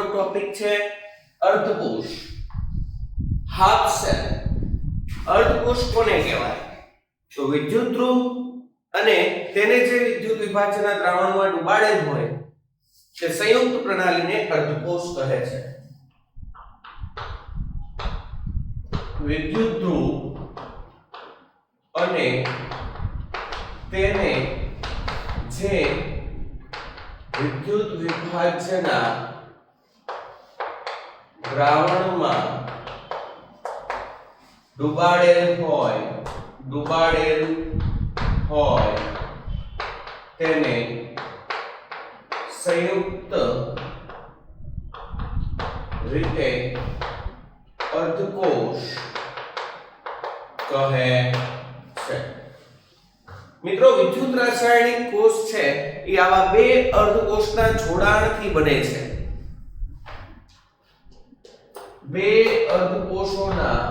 Topic છે અર્ધકોષ, half cell. અર્ધકોષ કોને કહેવાય? તો વિદ્યુત ધ્રુવ અને તેને જે વિદ્યુત વિભાજનના દ્રાવણમાં ડુબાડેલ હોય તે સંયુક્ત પ્રણાલીને અર્ધકોષ કહે છે. વિદ્યુત ધ્રુવ અને તેને જે વિદ્યુત વિભાજનના દ્રાવણમાં ડુબાડેલ હોય તેને સંયુક્ત રીતે અર્ધકોષ કહે છે. મિત્રો, વિદ્યુત રાસાયણિક કોષ છે એ આવા બે અર્ધકોષના જોડાણથી બને છે. બે અર્ધકોષોના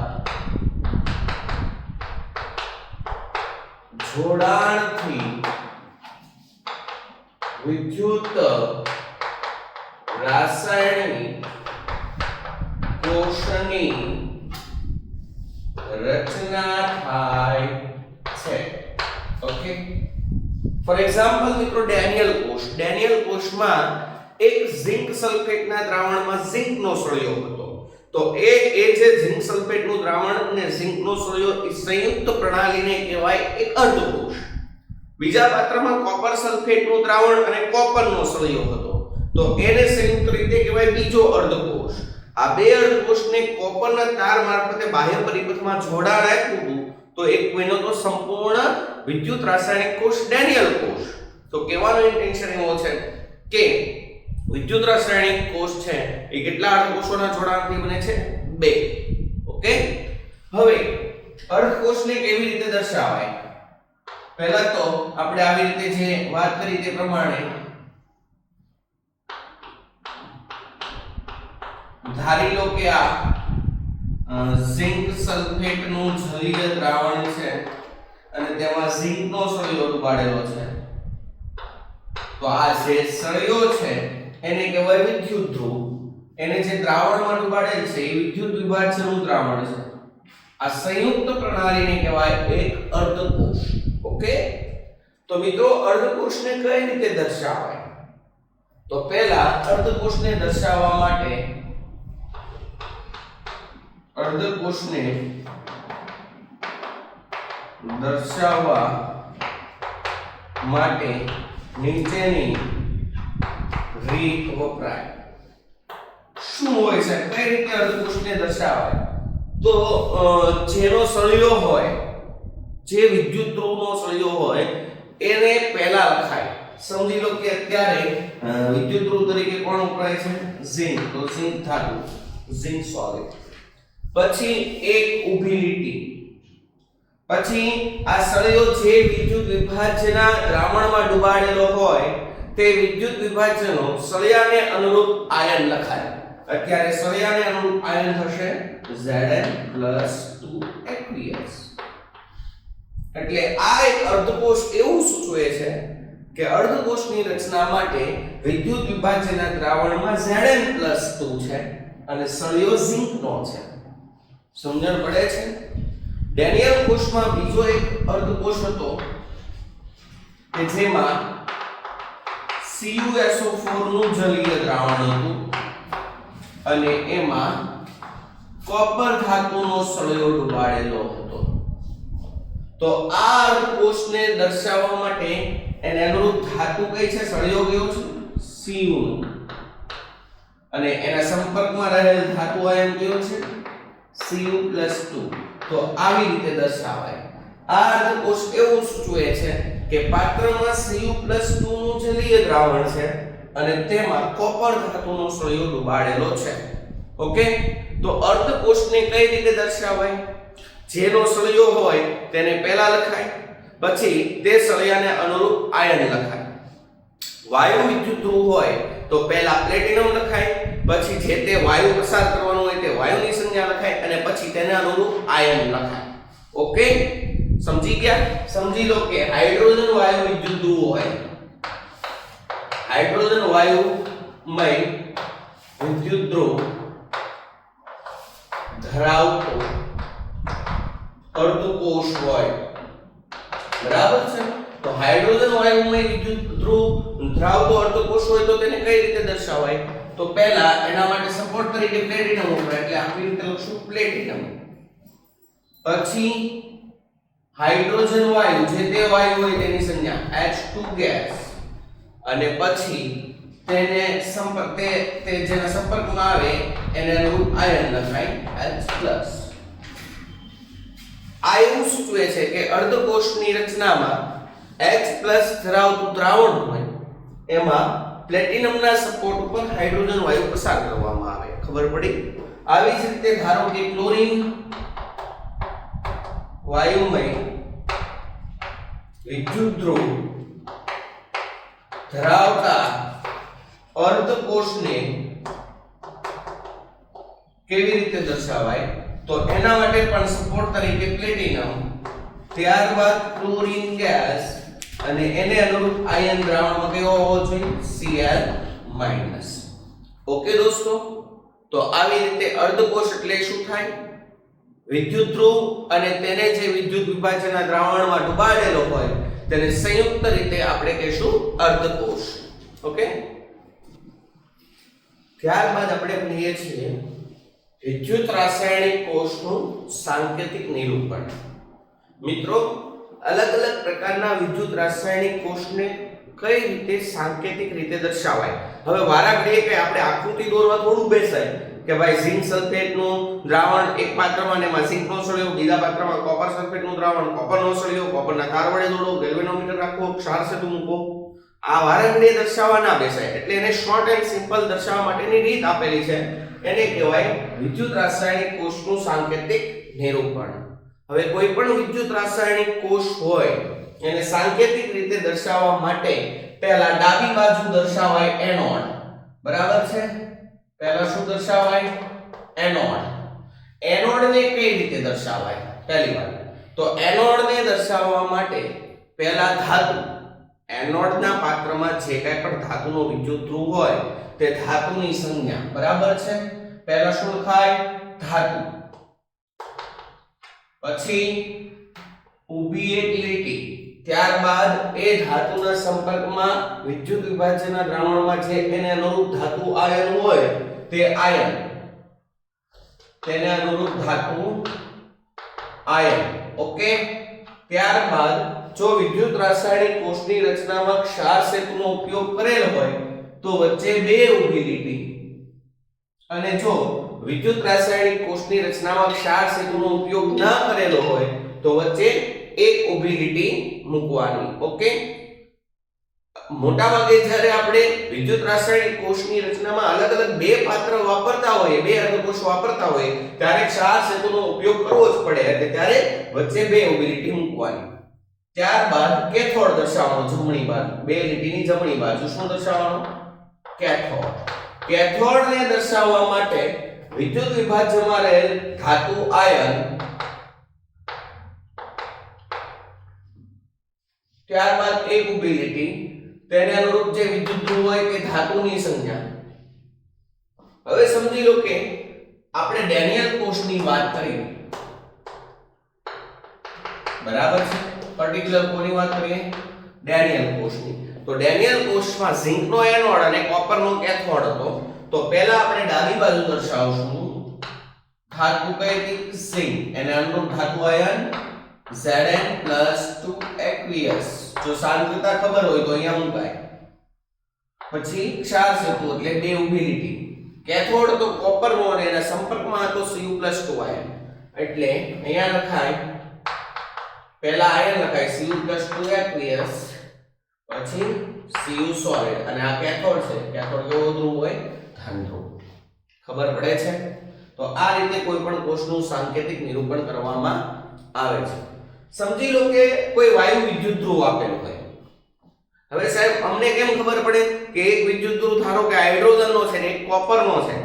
જોડાણથી વિદ્યુત રાસાયણિક કોષની રચના થાય છે. ઓકે, ફોર એક્ઝામ્પલ મિત્રો, ડેનિયલ કોષમાં એક ઝિંક સલ્ફેટના દ્રાવણમાં ઝિંકનો સળિયો હતો. તો એ જે ઝિંક સલ્ફેટનું દ્રાવણ અને ઝિંકનો સળિયો એ સંયુક્ત પ્રણાલીને કહેવાય એક અર્ધકોષ. બીજા પાત્રમાં કોપર સલ્ફેટનું દ્રાવણ અને કોપરનો સળિયો હતો. તો એને સંયુક્ત રીતે કહેવાય બીજો અર્ધકોષ. આ બે અર્ધકોષને કોપરના તાર મારફતે બાહ્ય પરિપથમાં જોડાણ આપ્યું હતું. તો એક કોઈનો તો સંપૂર્ણ વિદ્યુત રાસાયણિક કોષ ડેનિયલ કોષ. તો કહેવાનો ઇન્ટેન્શન એવો છે કે વિદ્યુત રાસાયણિક કોષ છે એ કેટલા અર્ધકોષોના જોડાણથી બને છે? બે. ઓકે, હવે અર્ધકોષને કેવી રીતે દર્શાવાય? પહેલા તો આપણે આવી રીતે જે વાત કરી તે પ્રમાણે ધારી લો કે આ ઝિંક સલ્ફેટનું જલીય દ્રાવણ છે અને તેમાં ઝિંકનો સળિયો ડુબાડેલો છે. તો આ જે સળિયો છે એને કહેવાય વિદ્યુત ધ્રુવ. એને જે દ્રાવણમાં ડુબાડેલ છે એ વિદ્યુત વિભાજનનું દ્રાવણ છે. આ સંયુક્ત પ્રણાલીને કહેવાય એક અર્ધકોષ. ઓકે, તો મિત્રો, અર્ધકોષને કઈ રીતે દર્શાવાય? તો પહેલા અર્ધકોષને દર્શાવવા માટે નીચેની રીત વપરાય. શું હોય છે? કઈ રીતે અર્ધકોષને દર્શાવાય? તો જેનો સળિયો હોય, જે વિદ્યુત ધ્રુવનો સળિયો હોય એને પહેલા લખાય. સમજી લો કે અત્યારે વિદ્યુત ધ્રુવ તરીકે કોણ વપરાય છે? ઝિંક. તો ઝિંક ધાતુ, ઝિંક સોલિડ. પછી એક ઊભી લીટી. પછી આ સળિયો જે વિદ્યુત વિભાજનના દ્રાવણમાં ડુબાડેલો હોય તે વિદ્યુત વિભાજનો સળિયાને અનુરૂપ આયન લખાય. અત્યારે સળિયાને અનુરૂપ આયન થશે Zn+2 aqueous. એટલે આ એક અર્ધકોષ એવું સૂચવે છે કે અર્ધકોષની રચના માટે વિદ્યુત વિભાજનના દ્રાવણમાં Zn+2 છે અને સળિયો ઝિંકનો છે. સમજણ પડે છે? ડેનિયલ કોષમાં બીજો એક અર્ધકોષ હતો કે જેમાં CuSO4 નું જલીય દ્રાવણ હતું અને એમાં કોપર ધાતુનો સળિયો ડુબાડેલો હતો. તો આ અર્ધકોષને દર્શાવવા માટે એને અનુરૂપ ધાતુ કઈ છે? સળિયો કયો છે? Cu. અને એના સંપર્કમાં રહેલ ધાતુ આયન કયો છે? Cu+2. તો આવી રીતે દર્શાવાય. આ અર્ધકોષ એવું સૂચવે છે કે પાત્રમાં Cu+2 નું જલીય દ્રાવણ છે અને તેમાં કોપર ધાતુનો સળિયો ડુબાડેલો છે. ઓકે, તો અર્ધકોષને કઈ રીતે દર્શાવાય? જેનો સળિયો હોય તેને પહેલા લખાય, પછી તે સળિયાને અનુરૂપ આયન લખાય. વાયુ વિદ્યુત ધ્રુવ હોય તો પહેલા પ્લેટિનમ લખાય, પછી જે તે વાયુ પસાર કરવાનો હોય તે વાયુની સંજ્ઞા લખાય અને પછી તેને અનુરૂપ આયન લખાય. ઓકે, સમજી ગયા? સમજી લો કે હાઇડ્રોજન વાયુ વિદ્યુત ધ્રુવ હોય. હાઇડ્રોજન વાયુમય વિદ્યુત ધ્રુવ ધરાવતો અર્ધકોષ હોય, બરાબર છે? તો હાઇડ્રોજન વાયુમાં વિદ્યુત ધ્રુવ ધરાવતો અર્ધકોષ હોય તો તેને કઈ રીતે દર્શાવાય? તો પહેલા એના માટે સપોર્ટ તરીકે પ્લેટિનમ વપરાય, એટલે આપણી રીતે લખશું પ્લેટિનમ. પછી હાઇડ્રોજન વાયુ જે તે વાયુ હોય તેની સંજ્ઞા H2 ગેસ, અને પછી તેને તે જેના સંપર્કમાં આવે એને અનુરૂપ આયન લખાય H+. આ એવું સૂચવે છે કે અર્ધકોષની રચનામાં H+ ધરાવતું દ્રાવણ હોય એમાં પ્લેટિનમના સપોર્ટ ઉપર હાઇડ્રોજન વાયુ પસાર કરવામાં આવે. ખબર પડી? આવી જ રીતે ધારો કે ક્લોરીન વાયુમય વિદ્યુત ધ્રુવ ધરાવતા અર્ધકોષને કેવી રીતે દર્શાવાય? તો એના માટે પણ સપોર્ટ તરીકે પ્લેટિનમ, ત્યારબાદ ક્લોરીન ગેસ, અને એને અનુરૂપ આયન દ્રાવણમાં કેવો હોવો જોઈએ? Cl-. ઓકે દોસ્તો, તો આવી રીતે અર્ધકોષ એટલે શું થાય? વિદ્યુત ધ્રુવ અને તેને જે વિદ્યુત વિભાજનના દ્રાવણમાં ડુબાડેલો હોય તેને સંયુક્ત રીતે આપણે કહીશું અર્ધકોષ. ઓકે, ત્યારબાદ આપણે ભણીએ છીએ વિદ્યુત રાસાયણિક કોષનું સાંકેતિક નિરૂપણ. મિત્રો, અલગ અલગ પ્રકારના વિદ્યુત રાસાયણિક કોષને કઈ રીતે સાંકેતિક રીતે દર્શાવાય? હવે વારાઘડીએ કે આપણે આકૃતિ દોરવા થોડું બેસાય કે ભાઈ ઝિંક સલ્ફેટનું દ્રાવણ એક પાત્રમાં ને એમાં ઝિંકનો સળિયો, બીજા પાત્રમાં કોપર સલ્ફેટનું દ્રાવણ, કોપરનો સળિયો, કોપરના તાર વડે દોડો, ગેલ્વેનોમીટર રાખો, ક્ષાર સેતુ મૂકો. આ વારાઘડીએ દર્શાવવા ના બેસાય, એટલે એને શોર્ટ એન્ડ સિમ્પલ દર્શાવવા માટેની રીત આપેલી છે. એને કહેવાય વિદ્યુત રાસાયણિક કોષનું સાંકેતિક નિરૂપણ. હવે કોઈ પણ વિદ્યુત રાસાયણિક કોષ હોય એને સાંકેતિક રીતે દર્શાવવા માટે પહેલા ડાબી બાજુ દર્શાવાય એનોડ, બરાબર છે? પહેલા શું દર્શાવાય? એનોડ. એનોડને કઈ રીતે દર્શાવાય? પહેલી વાત તો એનોડને દર્શાવવા માટે પહેલા ધાતુ, એનોડના પાત્રમાં જે કંઈ પણ ધાતુનો વિદ્યુત ધ્રુવ હોય તે ધાતુની સંજ્ઞા, બરાબર છે? પહેલા શું લખાય? ધાતુ. પછી ઊભી એક લીટી, ત્યારબાદ એ ધાતુના સંપર્કમાં વિદ્યુત વિભાજનના દ્રાવણમાં જે એને અનુરૂપ ધાતુ આયન હોય તે આયન, તેને અનુરૂપ ધાતુ આયન. ઓકે, ત્યારબાદ જો વિદ્યુત રાસાયણિક કોષની રચનામાં ક્ષાર સેતુનો ઉપયોગ કરેલ હોય તો વચ્ચે બે ઊભી લીટી, અને જો વિદ્યુત રાસાયણિક કોષની રચનામાં ક્ષાર સેતુનો ઉપયોગ ન કરેલો હોય તો વચ્ચે એક ઊભી લીટી મૂકવાની. ઓકે, મોટા ભાગે જ્યારે આપણે વિદ્યુત રાસાયણિક કોષની રચનામાં અલગ અલગ બે પાત્ર વાપરતા હોઈએ, બે અર્ધકોષ વાપરતા હોઈએ ત્યારે ક્ષાર સેતુનો ઉપયોગ કરવો જ પડે, એટલે ત્યારે વચ્ચે બે ઊભી લીટી મૂકવાની. ત્યારબાદ કેથોડ દર્શાવવાનો, જમણી બાજુ, બે લીટીની જમણી બાજુ શું દર્શાવવાનું? કેથોડ. કેથોડને દર્શાવવા માટે વિદ્યુત વિભાજનમાં રહેલ ધાતુ આયન, ત્યારબાદ એક ઊભી લીટી, તેને અનુરૂપ જે વિદ્યુત ધ્રુવ હોય તે ધાતુની સંજ્ઞા. હવે સમજી લો કે આપણે ડેનિયલ કોષની વાત કરી, બરાબર છે? પર્ટિક્યુલર કોની વાત કરીએ? ડેનિયલ કોષની. તો ડેનિયલ કોષમાં ઝિંકનો એનોડ અને કોપરનો કેથોડ હતો. તો પહેલા આપણે ડાબી બાજુ દર્શાવશું ધાતુ કઈ હતી? ઝિંક, એને અનુરૂપ ધાતુ આયન Zn+2 aqueous. જો સાંદ્રતા ખબર હોય તો અહીંયા મુકાય. પછી ક્ષાર સેતુ એટલે બે ઊભી લીટી. કેથોડ તો કોપરનો અને એના સંપર્કમાં હતો Cu+2 આયન, એટલે અહીંયા લખાય પહેલા આયન લખાય Cu+2 aqueous, પછી Cu solid, અને આ કેથોડ છે. કેથોડ કેવો ધ્રુવ હોય? ધન ધ્રુવ. ખબર પડે છે? તો આ રીતે કોઈ પણ કોષનું સાંકેતિક નિરૂપણ કરવામાં આવે છે. સમજી લો કે કોઈ વાયુ વિદ્યુત ધ્રુવ આપેલો હોય. હવે સાહેબ અમને કેમ ખબર પડે કે એક વિદ્યુત ધ્રુવ ધારો કે હાઇડ્રોજનનો છે ને એક કોપરનો છે,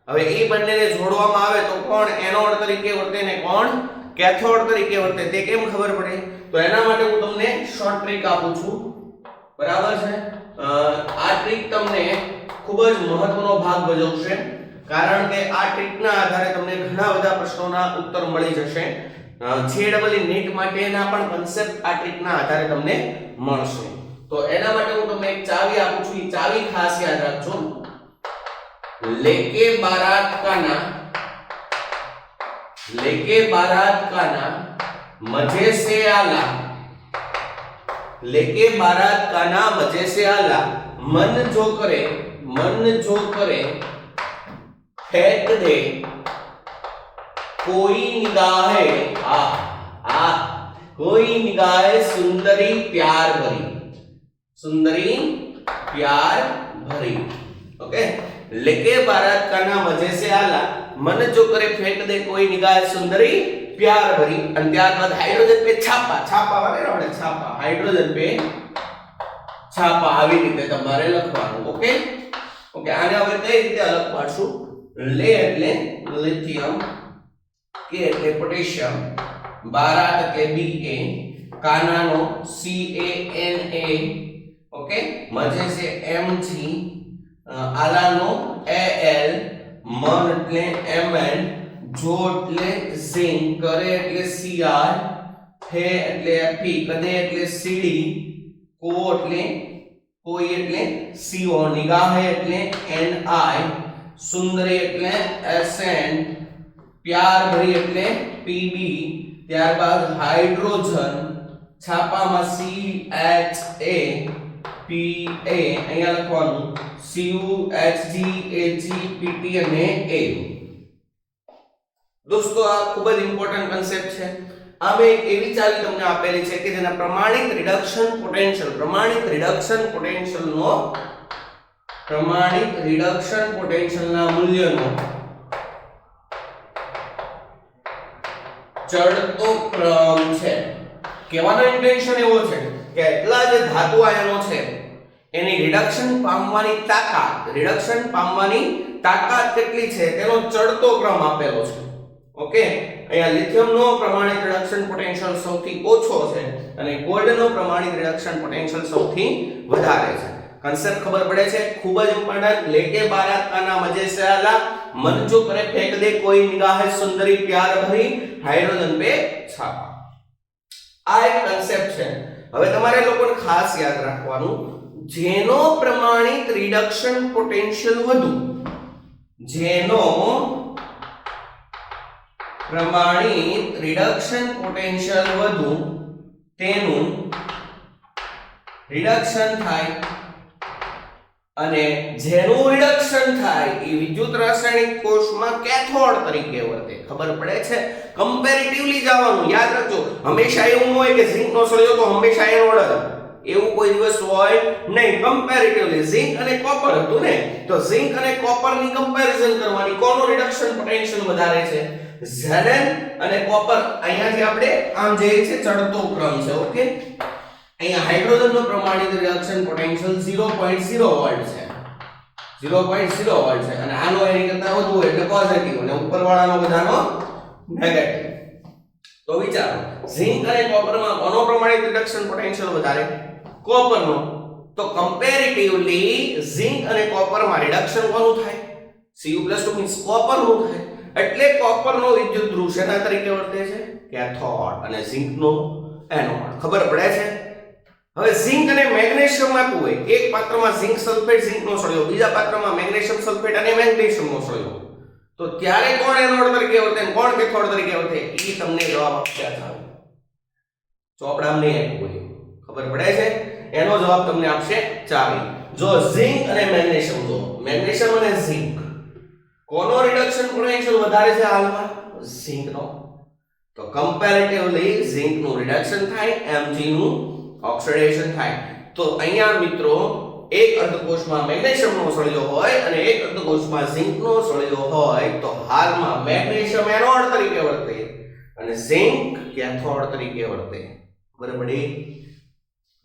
હવે એ બંનેને જોડવામાં આવે તો કોણ એનોડ તરીકે વર્તે ને કોણ કેથોડ તરીકે વર્તે તે કેમ ખબર પડે? તો એના માટે હું તમને શોર્ટ ટ્રીક આપું છું, બરાબર છે? આ ટ્રીક તમને ખૂબ જ મહત્વનો ભાગ ભજવશે, કારણ કે આ ટ્રીકના આધારે તમને ઘણા બધા પ્રશ્નોના ઉત્તર મળી જશે. JEE નીટ માટેના પણ કન્સેપ્ટ આ ટ્રીકના આધારે તમને મળશે. તો એના માટે હું તમને એક ચાવી આપું છું. એ ચાવી ખાસ યાદ રાખજો. लेके बारात का ना मजे से आला, लेके बारात का ना मजे से आला, मन जो करे फेंक दे कोई निगाहे कोई निगाहे सुंदरी प्यार भरी. ओके, लेके बारात का ना मजे से आला, मन जो करे फेंक दे कोई निगाह सुंदरी प्यार भरी. અને ત્યારબાદ હાઇડ્રોજન पे છાપા વાળે આપણે છાપા હાઇડ્રોજન पे છાપા આવી રીતે તમારે લખવાનું. ઓકે ઓકે, આને હવે કઈ રીતે અલગ પાડશું? લે એટલે લિથિયમ, કે એટલે પોટેશિયમ, બારાત એટલે Ba, કાનાનો CANA, ઓકે, મજે से Mg, આલાનો AL, મન એટલે Mn, જો એટલે ઝિંક, કરે એટલે Cr, ફે એટલે Fe, કદે એટલે Cd, કો એટલે કોઈ એટલે CO, નિગાહે એટલે Ni, સુંદરી એટલે Sn, પ્યાર ભરી એટલે Pb. ત્યારબાદ હાઇડ્રોજન છાપામાં CHA PA અહીંયા લખવાનું CuHgAgPt અને A. દોસ્તો આ ખૂબ જ ઇમ્પોર્ટન્ટ કન્સેપ્ટ છે. આમે એક એવી ચાવી તમને આપેલી છે કે જેના પ્રમાણિત રિડક્શન પોટેન્શિયલના મૂલ્યનો ચડતો ક્રમ છે. કહેવાનો ઇન્ટેન્શન એવો છે કે એટલા જે ધાતુ આયનો છે એની રિડક્શન પામવાની તાકાત કેટલી છે તેનો ચડતો ક્રમ આપેલો છે. ઓકે, અહીંયા લિથિયમનો પ્રમાણિત રિડક્શન પોટેન્શિયલ સૌથી ઓછો છે અને ગોલ્ડનો પ્રમાણિત રિડક્શન પોટેન્શિયલ સૌથી વધારે છે. કન્સેપ્ટ ખબર પડે છે? ખૂબ જ ઇમ્પોર્ટન્ટ. લેકે બારાત का ना मजे से आला, मन जो करे फेंक दे कोई निगाहे सुंदरी प्यार भरी, हाइड्रोजन पे छापा. આ એક કન્સેપ્ટ છે. હવે તમારે લોકોને ખાસ યાદ રાખવાનું, જેનો પ્રમાણિત રિડક્શન પોટેન્શિયલ વધુ, જેનો પ્રમાણિત રિડક્શન પોટેન્શિયલ વધુ તેનું રિડક્શન થાય, અને જેનું રિડક્શન થાય એ વિદ્યુત રાસાયણિક કોષમાં કેથોડ તરીકે વર્તે. ખબર પડે છે? કમ્પેરેટિવલી જવાનું યાદ રાખજો. હંમેશા એવું ન હોય કે ઝિંકનો સળિયો તો હંમેશા એનોડ જ, એવું કોઈ દિવસ હોય નહીં. કમ્પેરેટિવલી ઝિંક અને કોપર હતું ને, તો ઝિંક અને કોપરની કમ્પેરિઝન કરવાની. કોનું રિડક્શન પોટેન્શિયલ વધારે છે? Zn અને કોપર. અહીંયાથી આપણે આમ જઈએ છે ચડતો ક્રમ છે. ઓકે, અહીંયા હાઇડ્રોજનનો પ્રમાણિત રિડક્શન પોટેન્શિયલ 0.0 વોલ્ટ છે, 0.0 વોલ્ટ છે, અને આનો એની કરતા વધુ હોય એટલે પોઝિટિવ અને ઉપરવાળાનો બધાનો નેગેટિવ. તો વિચારો, ઝિંક અને કોપરમાં કોનો પ્રમાણિત રિડક્શન પોટેન્શિયલ વધારે? કોપરનો. તો કમ્પેરેટિવલી ઝિંક અને કોપરમાં રિડક્શન કોનું થાય? Cu+2 મીન્સ કોપરનું થાય. એટલે કોપરનો વિદ્યુત ધ્રુવ શેના તરીકે વર્તે છે? કેથોડ, અને ઝિંકનો એનોડ. ખબર પડે છે? હવે ઝિંક અને મેગ્નેશિયમ આપવું હોય, એક પાત્રમાં ઝિંક સલ્ફેટ ઝિંકનો સળિયો, બીજા પાત્રમાં મેગ્નેશિયમ સલ્ફેટ અને મેગ્નેશિયમનો સળિયો, તો ત્યારે કોણ એનોડ તરીકે વર્તે અને કોણ કેથોડ તરીકે વર્તે? એ તમને જવાબ આપ્યા છે. ચોપડામાં નહીં આપ્યું હોય. ખબર પડે છે? એનો જવાબ તમને આપશે ચાવી. જો ઝિંક અને મેગ્નેશિયમ, જો મેગ્નેશિયમ અને ઝિંક, કોનો રિડક્શન પોટેન્શિયલ વધારે છે હાલમાં? ઝિંકનો. તો કમ્પેરેટિવલી ઝિંકનું રિડક્શન થાય, Mg નું ઓક્સિડેશન થાય. તો અહીંયા મિત્રો એક અર્ધકોષમાં મેગ્નેશિયમનો સળિયો હોય અને એક અર્ધકોષમાં ઝિંકનો સળિયો હોય, તો હાલમાં મેગ્નેશિયમ એનોડ તરીકે વર્તે અને ઝિંક કેથોડ તરીકે વર્તે. બરાબર?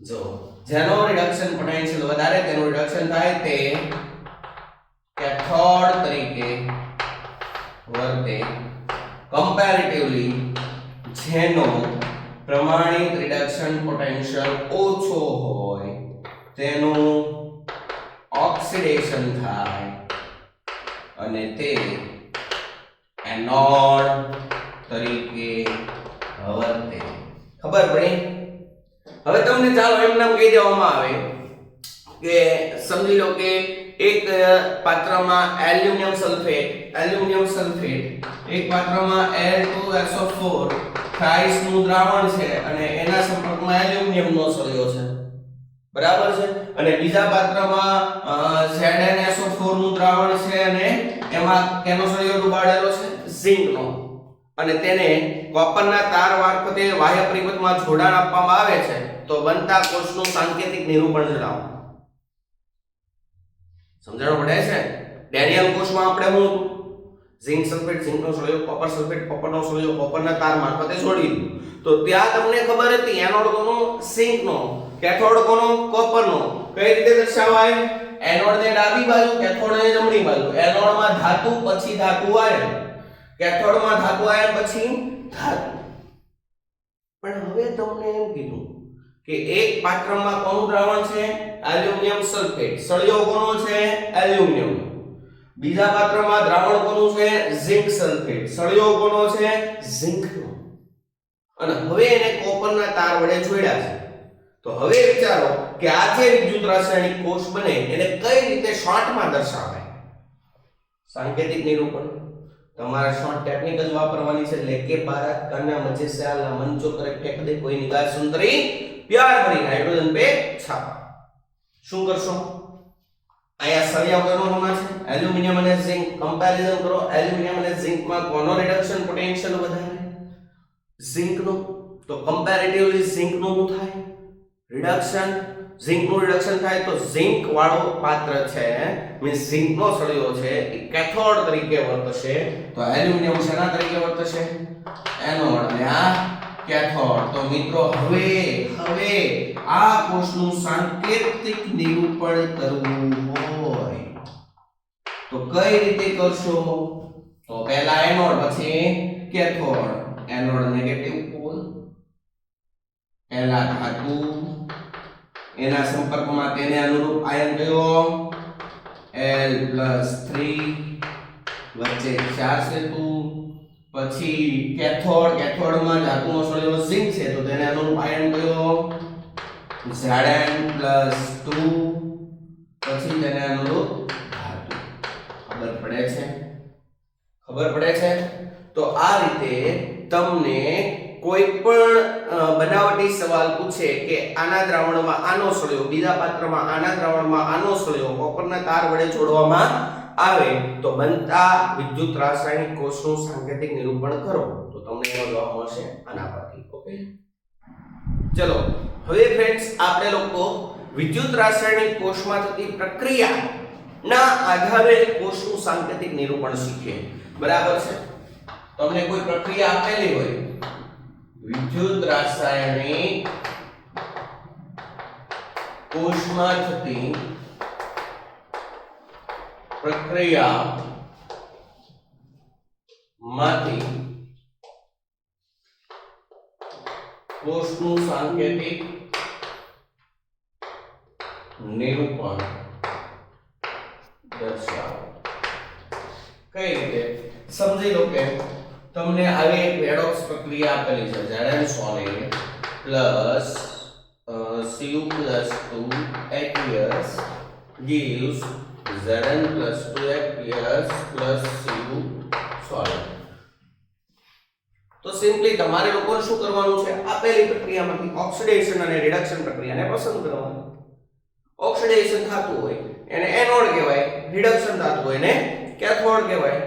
જો જેનો રિડક્શન પોટેન્શિયલ વધારે તેનું રિડક્શન થાય તે કેથોડ તરીકે વર્તે. કમ્પેરેટિવલી જેનો પ્રમાણિત રિડક્શન પોટેન્શિયલ ઓછો હોય તેનું ઓક્સિડેશન થાય અને તે એનોડ તરીકે વર્તે. ખબર પડી? હવે તમને ચાલો એમ નામ કહી દેવામાં આવે કે સમજી લો કે એક પાત્રમાં એલ્યુમિનિયમ સલ્ફેટ એક પાત્રમાં Al2SO4 થ્રાઇસ નું દ્રાવણ છે અને એના સંપર્કમાં એલ્યુમિનિયમનો સળિયો છે, બરાબર છે, અને બીજા પાત્રમાં ZnSO4 નું દ્રાવણ છે અને એમાં કેનો સળિયો ડુબાડેલો છે? ઝિંકનો, અને તેને કોપરના તાર મારફતે બાહ્ય પરિપથમાં જોડાણ આપવામાં આવે છે. તો બનતા કોષનું સાંકેતિક નિરૂપણ જણાવો. સમજણ પડે છે? ડેનિયલ કોષમાં આપણે શું હતું? ઝિંક સલ્ફેટ ઝિંકનો સળિયો, કોપર સલ્ફેટ કોપરનો સળિયો કોપરના તાર મારફતે જોડી દીધું. તો ત્યાં તમને ખબર હતી એનોડ કોનો? ઝિંકનો. કેથોડ કોનો? કોપરનો. કઈ રીતે દર્શાવાય? એનોડ ને ડાબી બાજુ, કેથોડ ને જમણી બાજુ. એનોડમાં ધાતુ પછી ધાતુ આયન, કેથોડમાં ધાતુ આયન પછી ધાતુ. પણ હવે તમને એમ કીધું કે એક પાત્રમાં કોનું દ્રાવણ છે? Aluminium sulphate. સળિયો કોનો છે? એલ્યુમિનિયમ. બીજા પાત્રમાં દ્રાવણ કોનું છે? Zinc sulphate. સળિયો કોનો છે? ઝિંકનો. અને હવે એને કોપરના તાર વડે જોડ્યા છે. તો હવે વિચારો કે આ જે વિદ્યુત રાસાયણિક કોષ બને એને કઈ રીતે શોર્ટમાં દર્શાવાય? સાંકેતિક નિરૂપણ. તમારે શોર્ટ ટેકનિક જ વાપરવાની છે. લેકે ભારત કन्या मुझे साला मंचो करे फेंक दे कोई निगाह सुंदरी प्यार भरी हाइड्रोजन पे छापा. શું કરશો? આયા સળિયા કોનો હોના છે? એલ્યુમિનિયમ અને ઝિંક. કમ્પેરીઝન કરો. એલ્યુમિનિયમ અને ઝિંક માં કોનો રિડક્શન પોટેન્શિયલ વધારે? ઝિંક નો. તો કમ્પેરેટિવલી ઝિંક નું શું થાય? રિડક્શન. ઝિંક નું રિડક્શન થાય તો ઝિંક વાળો પાત્ર છે, મીન્સ ઝિંક નો સળિયો છે, એ કેથોડ તરીકે વર્તશે. તો એલ્યુમિનિયમ શેના તરીકે વર્તશે? એનોડ. અને આ કેથોડ. તો મિત્રો હવે આ કોષનું સાંકેતિક નિરૂપણ કરવું હોય તો કઈ રીતે કરશો? તો પહેલા એનોડ પછી કેથોડ. એનોડ નેગેટિવ પોલ, પહેલા ધાતુ, એના સંપર્કમાં તેને અનુરૂપ આયન કયો? L+3, વચ્ચે ક્ષાર સેતુ. પછી કેથોડમાં ધાતુનો સળિયો ઝિંક છે તો તેને અનુરૂપ આયન કયો? Zn+2, પછી તેને અનુરૂપ ધાતુ. ખબર પડે છે? તો આ રીતે તમને કોઈ પણ બનાવટી સવાલ પૂછે કે આના દ્રાવણમાં આનો સળિયો, બીજા પાત્રમાં આના દ્રાવણમાં આનો સળિયો કોપરના તાર વડે જોડવામાં આવે તો બનતા વિદ્યુત રાસાયણિક કોષનું સાંકેતિક નિરૂપણ કરો. તો તમને એનો જવાબ મળશે આના પરથી. ઓકે, ચલો હવે ફ્રેન્ડ્સ આપણે લોકો વિદ્યુત રાસાયણિક કોષમાં થતી પ્રક્રિયાના આધારે કોષનું સાંકેતિક નિરૂપણ શીખીએ. બરાબર છે? તમને કોઈ પ્રક્રિયા આપેલી હોય, વિદ્યુત રાસાયણિક કોષમાં થતી પ્રક્રિયા માંથી કોષનું સાંકેતિક નિરૂપણ દર્શાવો. કઈ રીતે? સમજી લો કે તમને આવી એક રેડોક્સ પ્રક્રિયા આપેલી છે. Zn solid plus Cu+2 aqueous gives Zn+2 aqueous plus Cu solid. તો સિમ્પલી તમારે લોકોને શું કરવાનું છે? આપેલી પ્રક્રિયામાંથી ઓક્સિડેશન અને રિડક્શન પ્રક્રિયાને પસંદ કરવાની. ઓક્સિડેશન થતું હોય એને એનોડ કહેવાય, રિડક્શન થતું હોય એને કેથોડ કહેવાય.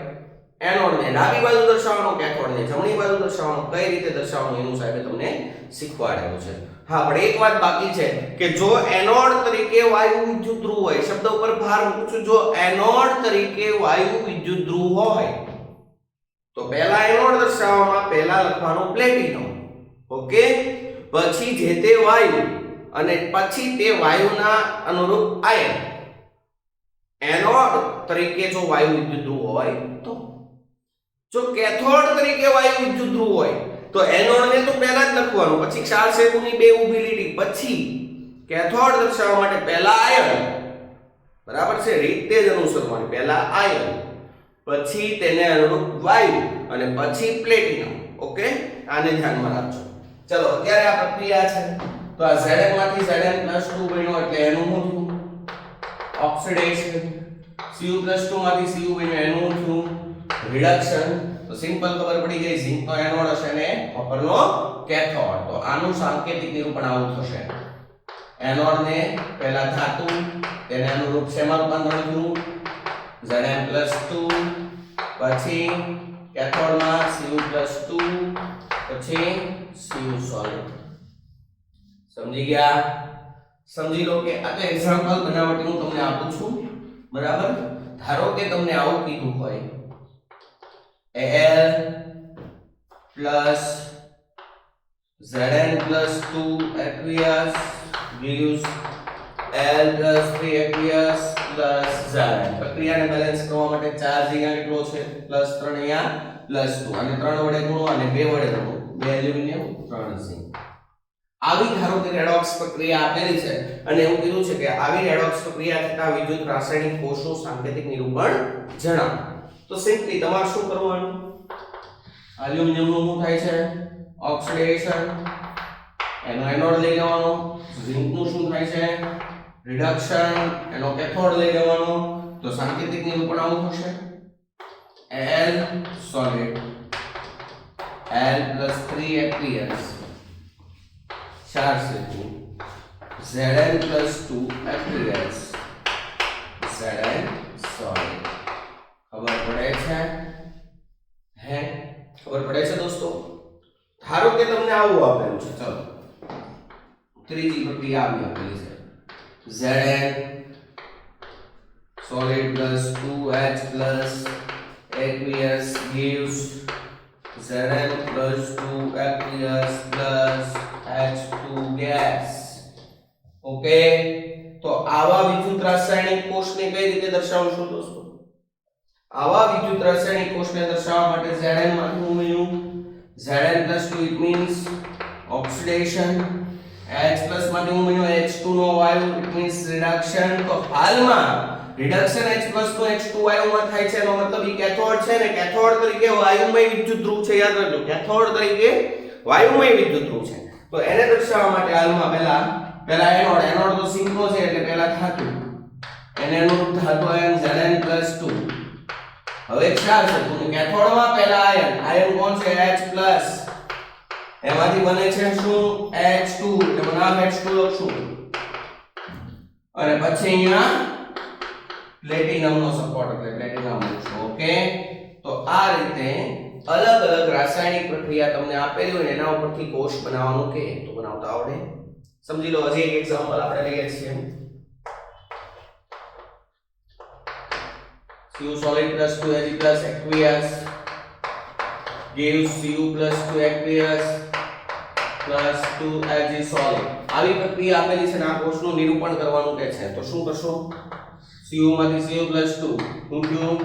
એનોડ ને ડાબી બાજુ દર્શાવવાનો, કેથોડ ને જમણી બાજુ દર્શાવવાનો. કઈ રીતે દર્શાવવાનું એનું સાહેબે તમને શીખવાડેલું છે. હા, પણ એક વાત બાકી છે કે જો એનોડ તરીકે વાયુ વિદ્યુત ધ્રુવ હોય, શબ્દ ઉપર ભાર મૂકું છું, જો એનોડ તરીકે વાયુ વિદ્યુત ધ્રુવ હોય તો પહેલા એનોડ દર્શાવવામાં પહેલા લખવાનું પ્લેટિનમ. ઓકે, પછી જે તે વાયુ અને પછી તે વાયુના અનુરૂપ આયન. એનોડ તરીકે જો વાયુ વિદ્યુત ધ્રુવ હોય તો, જો કેથોડ તરીકે વાયુ વિદ્યુત ધ્રુવ હોય તો એનોડ ને તો પહેલા જ લખવાનું, પછી ક્ષાર સેતુની બે ઊભી લીટી, પછી કેથોડ દર્શાવવા માટે પહેલા આયન બરાબર છે, રીત તે જ અનુસરવાની. પહેલા આયન, પછી તેને અનુરૂપ વાયુ અને પછી પ્લેટિનમ. ઓકે, આને ધ્યાનમાં રાખજો. ચલો અત્યારે આ પ્રક્રિયા છે તો આ Zn માંથી Zn+2 બન્યો એટલે એનું શું થયું? ઓક્સિડેશન. Cu+2 માંથી Cu બન્યો એનું થયું રિડક્શન. તો સિમ્પલ ખબર પડી ગઈ, ઝિંક નો એનોડ હશે ને કોપર નો કેથોડ. તો આનું સાંકેતિક નિરૂપણ આવું થશે. એનોડ ને પહેલા ધાતુ, તેને અનુરૂપ શેમાં રૂપાંતરણ થયું? Zn+2, પછી કેથોડમાં Cu+2, પછી Cu સોલિડ. સમજી ગયા? સમજી લો કે આ તો એક્ઝામ્પલ બનાવટી હું તમને આપું છું. બરાબર? ધારો કે તમને આવું કીધું હોય Al plus Zn+2 aqueous gives Al plus 3 aqueous plus Zn. પ્રક્રિયાને બેલેન્સ કરવા માટે ચાર્જ અહીંયા કેટલો છે? +3 અહીંયા +2 અને 3 વડે ગુણો અને 2 વડે ગુણો. 2 એલ્યુમિનિયમ 3 ઝિંક. આવી ધારો કે રેડોક્સ પ્રક્રિયા આપેલી છે અને એવું કીધું છે કે આવી રેડોક્સ પ્રક્રિયા થતા વિદ્યુત રાસાયણિક કોષનું સાંકેતિક નિરૂપણ જણાવો. તો સિમ્પલી તમારે શું કરવાનું? એલ્યુમિનિયમ નું શું થાય છે? ઓક્સિડેશન. એનો એનોડ લઈ લેવાનો. ઝિંક નું શું થાય છે? રિડક્શન. એનો કેથોડ લઈ લેવાનો. તો સાંકેતિક નિરૂપણ આવું થશે Al solid Al plus 3 aqueous ચાર સીધું Zn+2 aqueous Zn solid. ખબર પડે છે? હે ખબર પડે છે દોસ્તો? ધારો કે તમને આવું આપેલું છે. ચલો ત્રીજી પ્રક્રિયા આવી આપેલી છે Zn solid plus 2H plus aqueous gives Zn+2 aqueous plus H2 gas. Okay, તો આવા વિદ્યુત રાસાયણિક કોષને કઈ રીતે દર્શાવશું દોસ્તો? આવા વિદ્યુત રાસાયણિક કોષને દર્શાવવા માટે Zn માંથી ઉમેર્યું Zn+2 it means oxidation. H+ માંથી ઉમેર્યું H2 નો વાયુ it means reduction. તો હાલમાં રિડક્શન H+ નું H2 વાયુમાં થાય છે, એનો મતલબ ઈ કેથોડ છે ને, કેથોડ તરીકે વાયુમય વિદ્યુત ધ્રુવ છે. યાદ રાખજો, કેથોડ તરીકે વાયુમય વિદ્યુત ધ્રુવ છે. તો એને દર્શાવવા માટે હાલમાં પહેલા એનોડ તો ઝિંક નો છે એટલે પહેલા ધાતુ, એને અનુરૂપ ધાતુ આયન Zn+2. હવે ખ્યાલ છે તો કેથોડમાં પહેલા આયન કોણ છે? H+. એમાંથી બને છે શું? H2. એટલે નામ H2 લખશું અને પછી અહીંયા પ્લેટિનમ નો સપોર્ટ એટલે પ્લેટિનમ લખશું. ઓકે, તો આ રીતે અલગ અલગ રાસાયણિક પ્રક્રિયા તમને આપેલી હોય એના ઉપરથી કોષ બનાવવાનું કે તો બનાવતા આવડે. સમજી લો, હજી એક એક્ઝામ્પલ આપણે લઈએ છીએ. Cu solid plus 2Ag plus aqueous gives Cu plus 2 aqueous plus 2Ag solid. આવી પ્રક્રિયા આપેલી છે ને આ કોષનું નિરૂપણ કરવાનું કે છે. તો શું કરશો? Cu માંથી Cu+2 શું થયું?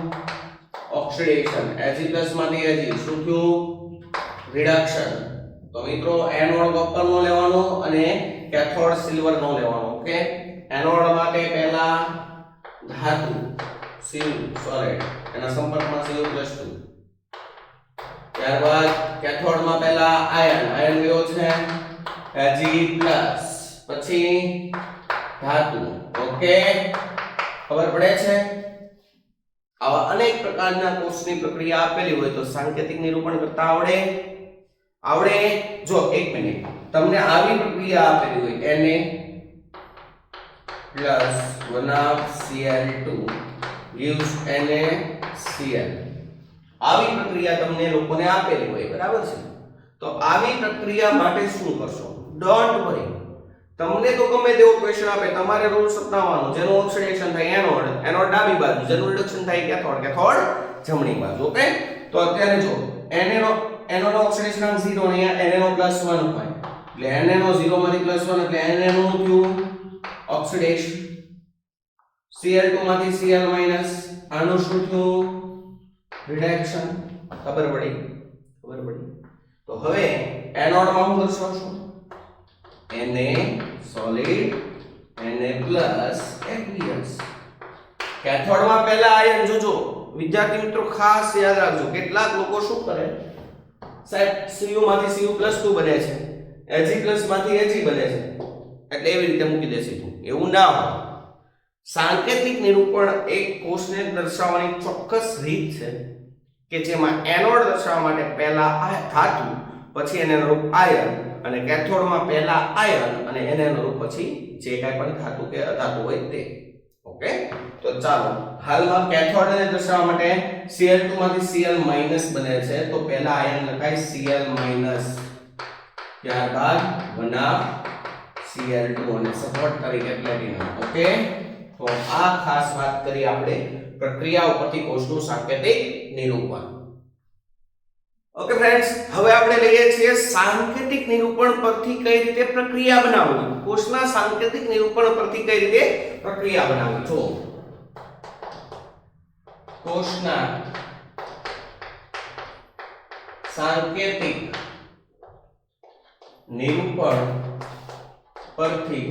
ઓક્સિડેશન. Ag+ માંથી Ag શું થયું? રિડક્શન. તો મિત્રો એનોડ કોપર નો લેવાનો અને કેથોડ સિલ્વર નો લેવાનો. ઓકે, એનોડ માટે પહેલા ધાતુ Cu સોલિડ, એના સંપર્કમાં Cu+2. ત્યારબાદ કેથોડમાં પહેલા આયન કયો છે? Ag+, પછી ધાતુ. ઓકે, ખબર પડે છે? આવા અનેક પ્રકારના કોષની પ્રક્રિયા આપેલી હોય તો સાંકેતિક નિરૂપણ કરતા આવડે. જો એક મિનિટ, તમને આવી પ્રક્રિયા આપેલી હોય Na+1Cl2 gives NaCl. આવી પ્રક્રિયા તમને લોકોને આપેલી હોય, બરાબર છે? તો આવી પ્રક્રિયા માટે શું કરશો? ડોન્ટ વરી, તમને તો ગમે તેવો ક્વેશ્ચન આપે, તમારે રૂલ્સ અપનાવવાનો. જેનું ઓક્સિડેશન થાય એનોડ ડાબી બાજુ, જેનું રિડક્શન થાય કેથોડ જમણી બાજુ. ઓકે, તો અત્યારે જો Na નો ઓક્સિડેશન અંક 0 અને અહીંયા Na નો +1 હોય એટલે Na નો 0 માંથી +1 એટલે Na નું થયું ઓક્સિડેશન. Cl2 માંથી Cl- આનું શું થયું? રિડક્શન. ખબર પડી? તો હવે એનોડ માં હું દર્શાવશું Na solid Na plus aqueous. કેથોડમાં પહેલા આયન જોજો વિદ્યાર્થી મિત્રો ખાસ યાદ રાખજો કેટલાક લોકો શું કરે સાહેબ Cu માંથી Cu+2 બને છે Ag+ માંથી Ag બને છે એટલે એવી રીતે મૂકી દેશે તું એવું ના હોય સાંકેતિક નિરૂપણ એક કોષને દર્શાવવાની ચોક્કસ રીત છે કે જેમાં એનોડ દર્શાવવા માટે પહેલા ધાતુ પછી એને અનુરૂપ આયન અને કેથોડમાં પહેલા આયન અને એને અનુરૂપ પછી જે કાંઈ પણ ધાતુ કે અધાતુ હોય તે ઓકે તો ચાલો હાલમાં કેથોડને દર્શાવવા માટે Cl2 માંથી Cl- બને છે તો પહેલા આયન લખાય Cl- ત્યારબાદ બનાવ Cl2 અને સપોર્ટ તરીકે પ્લેટિનમ ઓકે તો આ ખાસ વાત કરી આપણે પ્રક્રિયા ઉપરથી કોષનું સાંકેતિક નિરૂપણ ઓકે ફ્રેન્ડ્સ હવે આપણે લઈએ છીએ સાંકેતિક નિરૂપણ પરથી કઈ રીતે પ્રક્રિયા બનાવવી કોષના સાંકેતિક નિરૂપણ પરથી કઈ રીતે પ્રક્રિયા બનાવવી જો કોષના સાંકેતિક નિરૂપણ પરથી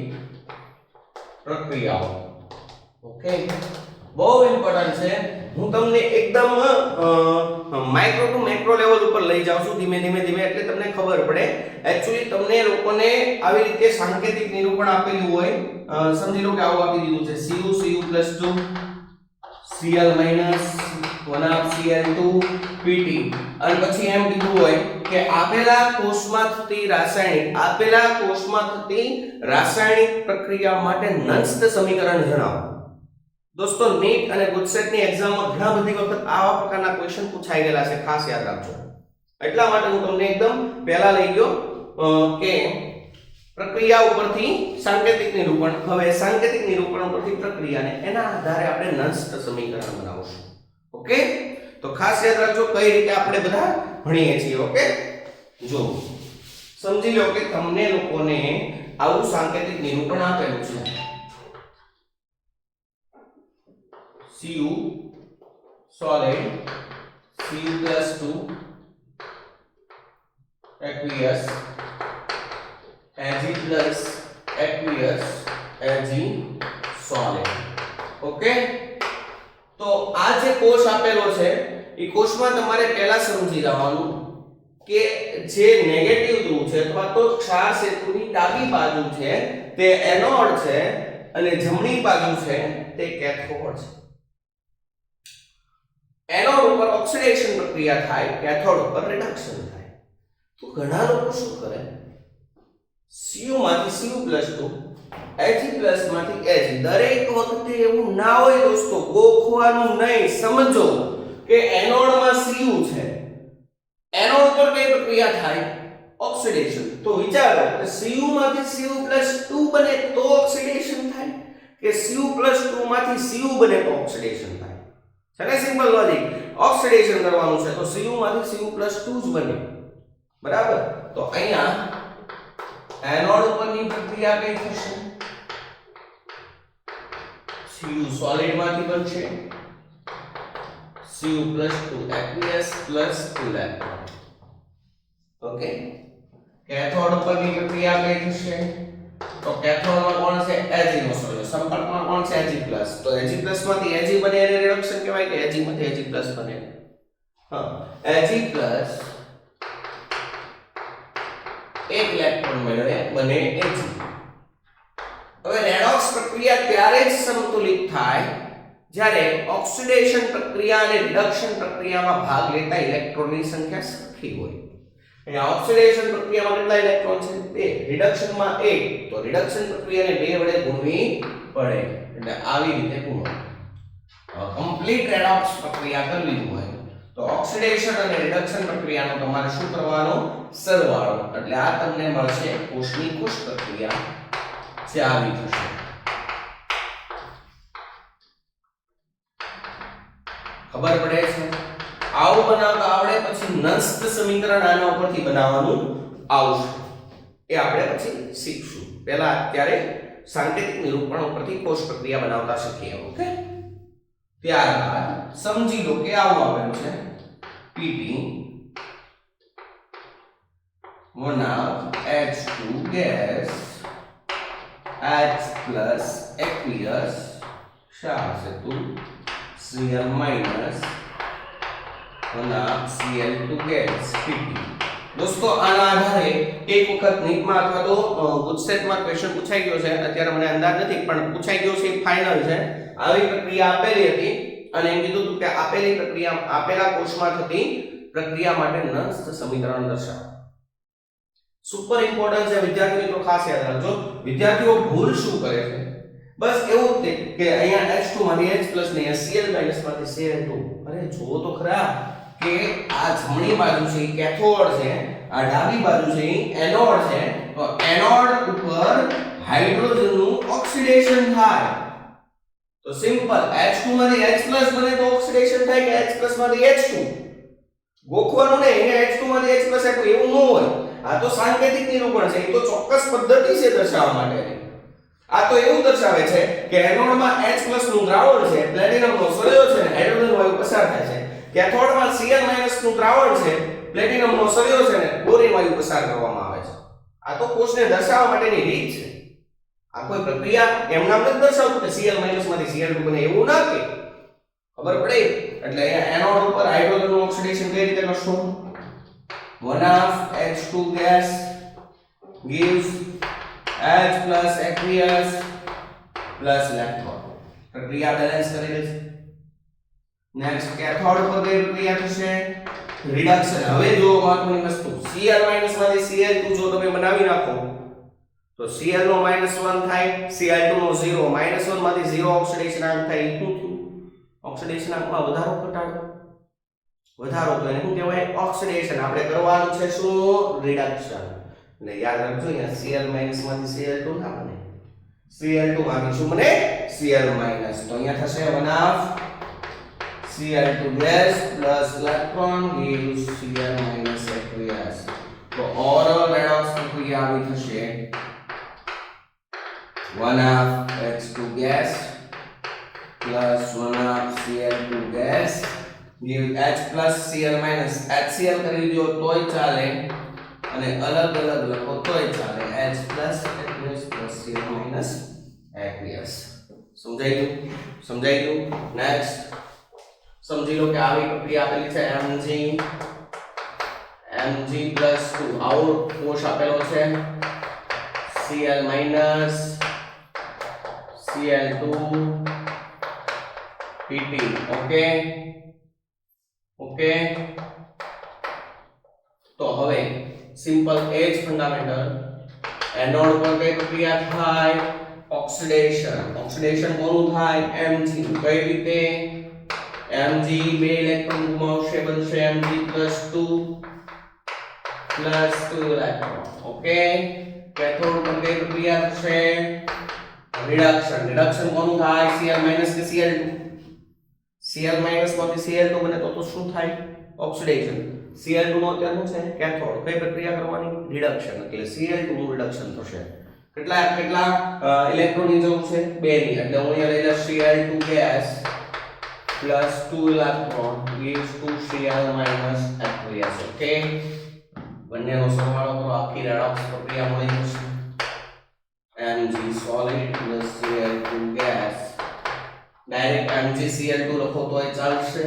પ્રક્રિયાઓ ઓકે બહુ ઇમ્પોર્ટન્ટ છે હું તમને એકદમ માઇક્રો ટુ મેક્રો લેવલ ઉપર લઈ જાઉં છું ધીમે ધીમે એટલે તમને ખબર પડે એક્ચ્યુઅલી તમને લોકોને આવી રીતે સાંકેતિક નિરૂપણ આપેલું હોય સમજી લો કે આવું આપી દીધું છે Cu+2 Cl- 1/Cl2 Pt અને પછી એમ કીધું હોય કે આપેલા કોષમાં થતી રાસાયણિક પ્રક્રિયા માટે નંસ્ત સમીકરણ જણાવો દોસ્તો નીટ અને ગુજસેટ ની એક્ઝામમાં ઘણા બધી વખત આવા પ્રકારના ક્વેશ્ચન પૂછાઈ ગયેલા છે ખાસ યાદ રાખજો એટલા માટે હું તમને એકદમ પહેલા લઈ ગયો કે પ્રક્રિયા ઉપરથી સાંકેતિક નિરૂપણ હવે સાંકેતિક નિરૂપણ ઉપરથી પ્રક્રિયાને એના આધારે આપણે નંસ્ત સમીકરણ બનાવશું ઓકે તો ખાસ યાદ રાખજો કઈ રીતે આપણે બધા ભણીએ છીએ ઓકે જો સમજી લો કે તમને લોકોને આવું સાંકેતિક નિરૂપણ આપેલું છે Cu solid Cu+2 aqueous Ag+ aqueous Ag solid okay તો આ જે કોષ આપેલો છે એ કોષમાં તમારે પહેલા સમજી જવાનું કે જે નેગેટિવ ધ્રુવ છે અથવા તો ક્ષાર સેતુની ડાબી બાજુ છે તે એનોડ છે અને જમણી બાજુ છે તે કેથોડ છે એનોડ ઉપર ઓક્સિડેશન પ્રક્રિયા થાય કેથોડ ઉપર રિડક્શન થાય તો ઘણા લોકો શું કરે Cu માંથી Cu+2 Ag+ માંથી Ag દરેક વખતે એવું ના હોય દોસ્તો ગોખવાનું નહીં સમજો કે એનોડમાં Cu છે એનોડ પર કઈ પ્રક્રિયા થાય ઓક્સિડેશન તો વિચારો કે Cu માંથી Cu+2 બને તો ઓક્સિડેશન થાય કે Cu+2 માંથી Cu બને તો ઓક્સિડેશન થાય છે સિમ્પલ લોજિક ઓક્સિડેશન કરવાનું છે તો Cu માંથી Cu+2 જ બને બરાબર તો અહીંયા એનોડ ઉપરની પ્રક્રિયા કઈ થશે Cu સોલિડ માંથી બનશે Cu+2 aqueous plus electron okay cathode ઉપરની પ્રક્રિયા કઈ થશે તો કેથોડમાં કોણ છે Ag નો સોલ્યુશન સંપર્કમાં કોણ છે Ag+ તો Ag+ માંથી Ag બને એને રિડક્શન કહેવાય કે Ag માંથી Ag+ બને હા Ag+ એક ઇલેક્ટ્રોન મેળવે બને Ag હવે રેડોક્સ પ્રક્રિયા ત્યારે જ સંતુલિત થાય જ્યારે ઓક્સિડેશન પ્રક્રિયા અને રિડક્શન પ્રક્રિયામાં ભાગ લેતા ઇલેક્ટ્રોનની સંખ્યા સરખી હોય અહીંયા ઓક્સિડેશન પ્રક્રિયામાં કેટલા ઇલેક્ટ્રોન છે 2 રિડક્શનમાં 1 તો રિડક્શન પ્રક્રિયાને 2 વડે ગુણવી પડે એટલે આવી રીતે ગુણો કમ્પ્લીટ રેડોક્સ પ્રક્રિયા કરવી હોય તો ઓક્સિડેશન અને રિડક્શન પ્રક્રિયાનો તમારે શું કરવાનો સરવાળો એટલે આ તમને મળશે કોષની કોષ પ્રક્રિયા જે આવી થશે ખબર પડે છે આવું બનાવતા આવડે પછી નંસ્ત સમીકરણ આના ઉપરથી બનાવવાનું આવશે એ આપણે પછી શીખશું પહેલા અત્યારે સાંકેતિક નિરૂપણ ઉપરથી કોષ પ્રક્રિયા બનાવતા શીખીએ ઓકે ત્યારબાદ સમજી લો કે આવું આપેલું છે Pt 1H2 gas H+ aqueous શા આવશે 2Cl minus 1 Cl2 gas Pt. દોસ્તો આના આધારે એક વખત નીટમાં અથવા તો ગુજસેટમાં ક્વેશ્ચન પૂછાઈ ગયો છે, અત્યારે મને અંદાજ નથી પણ પૂછાઈ ગયો છે, ફાઇનલ છે. આવી પ્રક્રિયા આપેલી હતી અને એમ કીધું હતું કે આપેલી પ્રક્રિયા આપેલા કોષમાં થતી પ્રક્રિયા માટે નસ્ત સમીકરણ દર્શાવો. સુપર ઇમ્પોર્ટન્ટ છે વિદ્યાર્થી મિત્રો, ખાસ યાદ રાખજો. વિદ્યાર્થીઓ ભૂલ શું કરે છે, બસ એવું જ કે અહીંયા H2 માંથી H પ્લસ ને Cl માઈનસ માંથી Cl2. અરે જો તો ખરા કે આ જમણી બાજુ છે એ કેથોડ છે, આ ડાબી બાજુ છે એ એનોડ છે. તો એનોડ ઉપર હાઇડ્રોજનનું ઓક્સિડેશન થાય તો સિમ્પલ H2 માંથી H પ્લસ બને તો ઓક્સિડેશન થાય કે H પ્લસ માંથી H2. ગોખવાનું નહીં, અહીંયા H2 માંથી H પ્લસ આપ્યું એવું ન હોય. આ તો સાંકેતિક નિરૂપણ છે, એ તો ચોક્કસ પદ્ધતિ છે દર્શાવવા માટેની. આ તો એવું દર્શાવે છે કે એનોડમાં H પ્લસ નું દ્રાવણ છે, પ્લેટિનમનો સળિયો છે ને હાઇડ્રોજન વાયુ પસાર થાય છે. કેથોડમાં Cl માઈનસ નું દ્રાવણ છે, પ્લેટિનમનો સળિયો છે ને બોરિન વાયુ પસાર કરવામાં આવે છે. આ તો કોષને દર્શાવવા માટેની રીત છે. આ કોઈ પ્રક્રિયા એમ નામ નથી દર્શાવતું કે Cl માઈનસ માંથી Cl2 બને એવું ના કે ખબર પડે. એટલે અહીંયા એનોડ ઉપર હાઇડ્રોજનનું ઓક્સિડેશન કઈ રીતે કરશું? 1/H2 gas gives H plus aqueous plus electron. પ્રક્રિયા બેલેન્સ કરી દેશે. નેક્સ્ટ કેથોડ પર કઈ પ્રક્રિયા થશે? રિડક્શન. હવે જો મહત્વની વસ્તુ Cl માઈનસ માંથી Cl2 જો તમે બનાવી નાખો તો Cl નો -1 થાય, Cl2 નો 0, -1 માંથી 0 ઓક્સિડેશન આંક થાય. શું થયું? ઓક્સિડેશન આંકમાં વધારો ઘટાડો? વધારો. તો એને શું કહેવાય? ઓક્સિડેશન. આપણે કરવાનું છે શું? રિડક્શન. એટલે યાદ રાખજો અહીંયા Cl માઈનસ માંથી Cl2 ના બને, Cl2 માંથી શું બને? Cl minus. તો અહીંયા થશે 1/2 Cl2 gas plus electron gives Cl minus aqueous. તો ઓરલ રેડોક્સ પ્રક્રિયા આવી થશે 1/2 H2 gas plus 1/2 Cl2 gas give H plus Cl minus. HCl કરી દો તોય ચાલે અને અલગ અલગ લખો તોય ચાલે. H plus aqueous plus Cl minus aqueous. સમજાઈ ગયું? નેક્સ્ટ સમજી લો કે આવી પ્રક્રિયા આપેલી છે Mg+2. આવો કોષ આપેલો છે Cl minus Cl2 Pt. Okay. તો હવે સિમ્પલ એ જ ફંડામેન્ટલ. એનોડ પર કઈ પ્રક્રિયા થાય? ઓક્સિડેશન. ઓક્સિડેશન કોનું થાય? Mg. કઈ રીતે? Mg બે ઇલેક્ટ્રોન ગુમાવશે, બનશે Mg+2 ઇલેક્ટ્રોન. ઓકે. કેથોડ પર કઈ પ્રક્રિયા થશે? રિડક્શન. રિડક્શન કોનું થાય? Cl માઈનસ કે Cl2? Cl માઈનસ માંથી Cl2 બને તો શું થાય? ઓક્સિડેશન. Cl2 નો અત્યારે શું છે? કેથોડ. કઈ પ્રક્રિયા કરવાની? રિડક્શન. એટલે Cl2 નું રિડક્શન થશે. કેટલા ઇલેક્ટ્રોન ની જરૂર છે? 2 ની. એટલે હું અહીંયા લઈ લઉં Cl2 gas plus 2 electron gives 2Cl minus aqueous. Okay. બંનેનો સરવાળો કરો, આખી રેડોક્સ પ્રક્રિયા મળી જશે. Mg solid plus Cl2 gas. Direct MgCl2 લખો તોય ચાલશે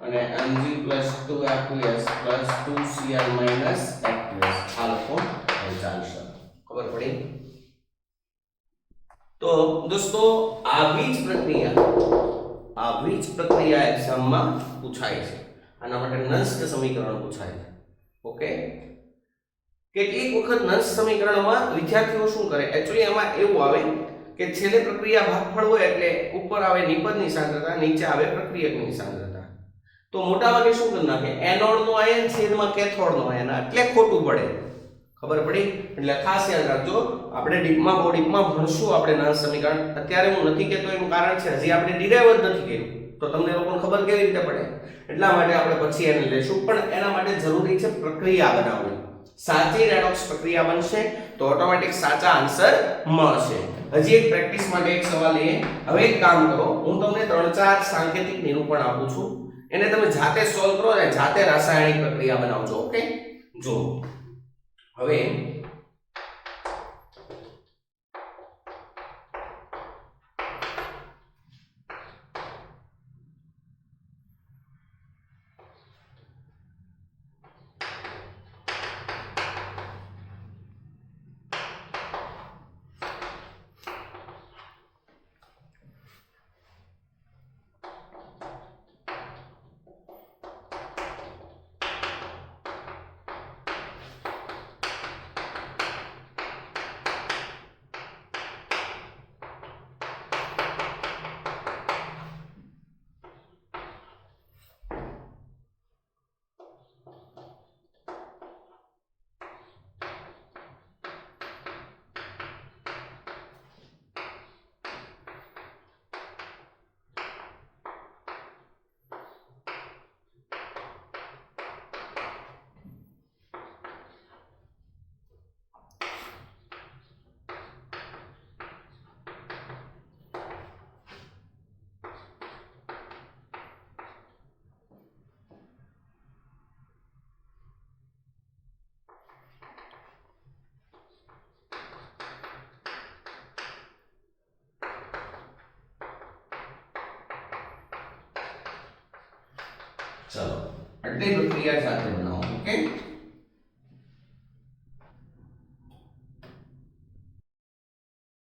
અને Mg+2 aqueous plus 2Cl minus aqueous આ લખો તોય ચાલશે. ખબર પડી? તો દોસ્તો આવી જ પ્રક્રિયા એક્ઝામમાં પૂછાય છે. આના માટે નસ્ત સમીકરણ પૂછાય છે. ઓકે. કેટલીક વખત નસ્ત સમીકરણમાં વિદ્યાર્થીઓ શું કરે? એક્ચ્યુઅલી આમાં એવું આવે કે છેલ્લે પ્રક્રિયા ભાગફળ હોય એટલે ઉપર આવે નિપજની સાંદ્રતા, નીચે આવે પ્રક્રિયકની સાંદ્રતા. તો મોટા ભાગે શું કરી નાખે? એનોડ નો આયન છેદમાં કેથોડ નો આયન, એટલે ખોટું પડે. ખબર પડી? એટલે ખાસ યાદ રાખજો. આપણે ડીપમાં ભણશું આપણે નસ્ત સમીકરણ. અત્યારે હું નથી કહેતો એનું કારણ છે હજી આપણે ડિરાઈવ જ નથી કર્યું, તો તમને લોકોને ખબર કેવી રીતે પડે? એટલા માટે આપણે પછી એને લેશું. પણ એના માટે જરૂરી છે પ્રક્રિયા બનાવવી. સાચી રેડોક્સ પ્રક્રિયા બનશે તો ઓટોમેટિક સાચા આન્સર મળશે. હજી એક પ્રેક્ટિસ માટે એક સવાલ લઈએ. હવે એક કામ કરો, હું તમને 3-4 સાંકેતિક નિરૂપણ આપું છું, એને તમે જાતે સોલ્વ કરો અને જાતે રાસાયણિક પ્રક્રિયા બનાવજો. ઓકે. જો હવે ચલો આટલી પ્રક્રિયા સાથે બનાવો. ઓકે.